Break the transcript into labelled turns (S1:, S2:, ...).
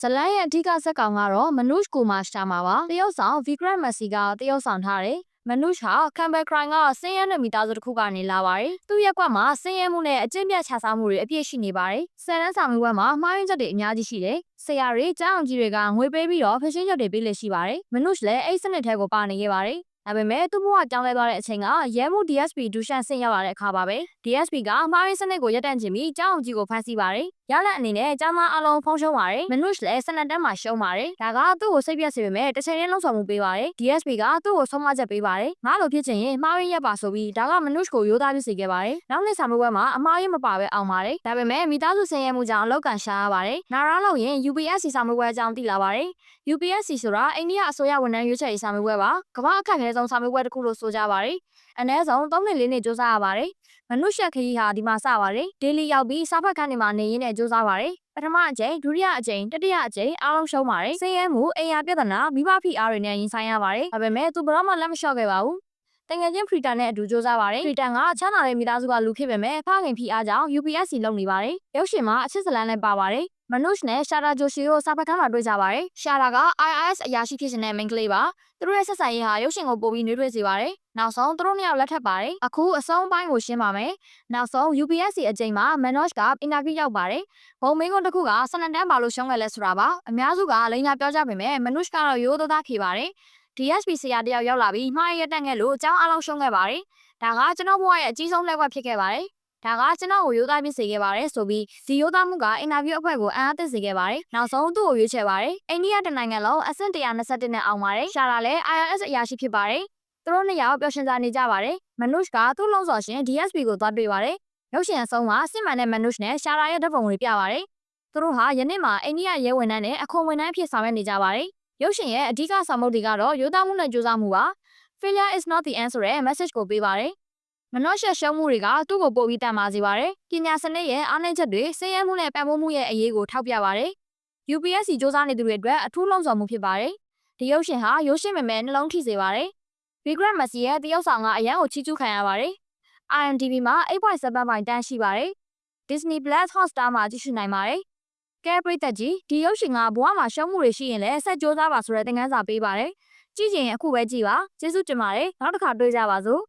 S1: ဇလန်ရဲ့အဓိကဇက်ကောင်ကတော့မနုရှ်ကိုမာရှာမာပါတရုတ်ဆောင်ဗီဂရတ်မက်ဆီကတရုတ်ဆောင်ထားတယ်မနုရှ်ဟာကမ်ဘယ်ခရိုင်ကဆင်းရဲတဲ့မိသားစုတစ်ခုကနေလာပါတယ်သူ့ရက်ကွက်မှာဆင်းရဲမှုနဲ့အကျင့်ပြတ်ချစားမှုတွေအပြည့်ရှိနေပါတယ်ဆယ်တန်းဆောင်မှုဘက်မှာမှားယွင်းချက်တွေအများကြီးရှိတယ်ဆရာတွေကျောင်းအောင်ကြီးတွေကငွေပေးပြီးတော့ဖျက်ရှင်းချက်တွေပေးလေရှိပါတယ်မနုရှ်လည်းအဲ့စနစ်ထဲကိုပါနေခဲ့ပါတယ်ဒါပေမဲ့သူ့ဘဝကြောင်းလဲသွားတဲ့အချိန်ကရဲမှု DSP ဒူရှန်ဆင့်ရောက်လာတဲ့အခါပါပဲ DSP ကမှားယွင်းစနစ်ကိုရပ်တန့်ခြင်းပြီးကျောင်းအောင်ကြီးကိုဖမ်းဆီးပါတယ်ရလဒ်အနေနဲ့ကျောင်းသားအလုံးဖုံးရှုံးပါတယ်မနုရှ်လည်းစနက်တန်းမှာရှုံးပါတယ်ဒါကသူ့ကိုစိတ်ပြတ်စေပေမဲ့တစ်ချိန်လုံးလှုံ့ဆော်မှုပေးပါတယ် DSP ကသူ့ကိုဆုံးမချက်ပေးပါတယ်ငါလိုဖြစ်ချင်ရင်မှားယွင်းရက်ပါဆိုပြီးဒါကမနုရှ်ကိုရိုးသားပြစေခဲ့ပါတယ်နောက်နေ့ဆောင်မှုဘက်မှာအမှားယွင်းမပါပဲအောင်ပါတယ်ဒါပေမဲ့မိသားစုဆင်းရဲမှုကြောင့်အလောက်ကန်ရှားရပါတယ်နာရာလို့ရင် UPSC ဆောင်မှုဘက်အကြောင်းသိလာပါတယ် UPSC ဆိုတာအိန္ဒိယအစိုးရဝန်ထမ်းရွေးချယ်ရေးဆောင်မှုဘက်ပါကမ္ဘာအခက်အခဲဆုံးဆောင်မှုဘက်တစ်ခုလို့ဆိုကြပါတယ်အနည်းဆုံး3နှစ်4နှစ်စူးစမ်းရပါတယ်မနုရှက်ခရီးဟာဒီမှာစပါတယ်ဒေလီရောက်ပြီးစာဖတ်ခန်းတွေမှာနေရင်းနဲ့စူးစမ်းပါတယ်ပထမအကြိမ်ဒုတိယအကြိမ်တတိယအကြိမ်အားလုံးရှုံးပါတယ်ဆင်းရဲမှုအိမ်ယာပြဿနာမိဘဖိအားတွေနဲ့ရင်ဆိုင်ရပါတယ်ဒါပေမဲ့သူဘယ်တော့မှလက်မလျှော့ခဲ့ပါဘူးတငယ်ချင်းဖရီတာနဲ့အတူစူးစမ်းပါတယ်ဖရီတန်ကချမ်းသာတဲ့မိသားစုကလူဖြစ်ပေမဲ့ဖခင်ဖိအားကြောင့် UPSC လုပ်နေပါတယ်ရုပ်ရှင်မှာအချစ်ဇလန်းနဲ့ပါပါတယ်မနုရှ်နဲ့ရှာတာဂျိုရှီကိုစာဖတ်ခန်းမှာတွေ့ကြပါတယ်ရှာတာက IRS အရာရှိဖြစ်နေတဲ့မိန်းကလေးပါသူတို့ရဲ့ဆက်ဆံရေးဟာရုပ်ရှင်ကိုပိုပြီးနှွေးထွေးစေပါတယ်နောက်ဆုံးသူတို့နှစ်ယောက်လက်ထပ်ပါတယ်အခုအဆုံးပိုင်းကိုရှင်းပါမယ်နောက်ဆုံး UPSC အကြိမ်မှာမနော့ရှ်ကအင်တာဗျူးရောက်ပါတယ်ဘုံမင်းကွန်းတစ်ခုကစနတန်းပါလို့ရှုံးခဲ့လဲဆိုတာပါအများစုကလိန်ညာပြောကြပေမဲ့မနုရှ်ကတော့ရိုးသားသားခေပါတယ် DSP ဆရာတယောက်ရောက်လာပြီးမှားရတက်ခဲ့လို့အကြောင်းအလုံးရှုံးခဲ့ပါတယ်ဒါကကျွန်တော်ဘဝရဲ့အကြီးဆုံးလက်ဝက်ဖြစ်ခဲ့ပါတယ်ဒါကကျွန်တော်ကိုရိုးသားပြစေခဲ့ပါတယ်ဆိုပြီးဒီရိုးသားမှုကအင်တာဗျူးအဖွဲ့ကိုအံ့အားသင့်စေခဲ့ပါတယ်နောက်ဆုံးသူ့ကိုရွေးချယ်ပါတယ်အိန္ဒိယတနိုင်ငံလုံးအဆင့်121နဲ့အောင်ပါတယ်ရှာလာလဲ IRS အရာရှိဖြစ်ပါတယ်သူတို့နှစ်ယောက်ပျော်ရွှင်စွာနေကြပါတယ်မနုရှ်ကသူ့လုံးစော်ရှင် DSP ကိုသွားတွေ့ပါတယ်ရုပ်ရှင်အဆုံးမှာစစ်မှန်တဲ့မနုရှ်နဲ့ရှာလာရဲ့ဓာတ်ပုံတွေပြပါတယ်သူတို့ဟာယနေ့မှာအိန္ဒိယရဲဝန်ထမ်းနဲ့အခွန်ဝန်ထမ်းဖြစ်ဆောင်ရွက်နေကြပါတယ်ရုပ်ရှင်ရဲ့အဓိကဆောင်ပုဒ်တွေကတော့ရိုးသားမှုနဲ့ကြိုးစားမှုပါ Failure is not the end ဆိုတဲ့ message ကိုပေးပါတယ်မနှော့ရှက်ရှုံးမှုတွေကသူ့ကိုပို့ပြီးတန်မာစေပါတယ်ပညာစနစ်ရဲ့အားနည်းချက်တွေဆင်းရဲမှုနဲ့ပံ့ပိုးမှုရဲ့အရေးကိုထောက်ပြပါတယ် UPSC စ조사နေသူတွေအတွက်အထူးလုံဆောင်မှုဖြစ်ပါတယ်ဒီရုပ်ရှင်ဟာရုပ်ရှင်မဲ့မဲ့နှလုံးထိစေပါတယ် Vigrat Messi ရဲ့တရုတ်ဆောင်ကအရန်ကိုချီးကျူးခံရပါတယ် IMDb မှာ 8.7 ပိုင်တန်းရှိပါတယ် Disney Plus Hotstar မှာကြည့်ရှုနိုင်ပါတယ်ကဲပရိသတ်ကြီးဒီရုပ်ရှင်ကဘဝမှာရှုံးမှုတွေရှိရင်လည်းဆက်စ조사ပါဆိုတဲ့သင်ခန်းစာပေးပါတယ်ကြည့်ရင်အခုပဲကြည့်ပါကျေးဇူးတင်ပါတယ်နောက်တစ်ခါတွေ့ကြပါစို့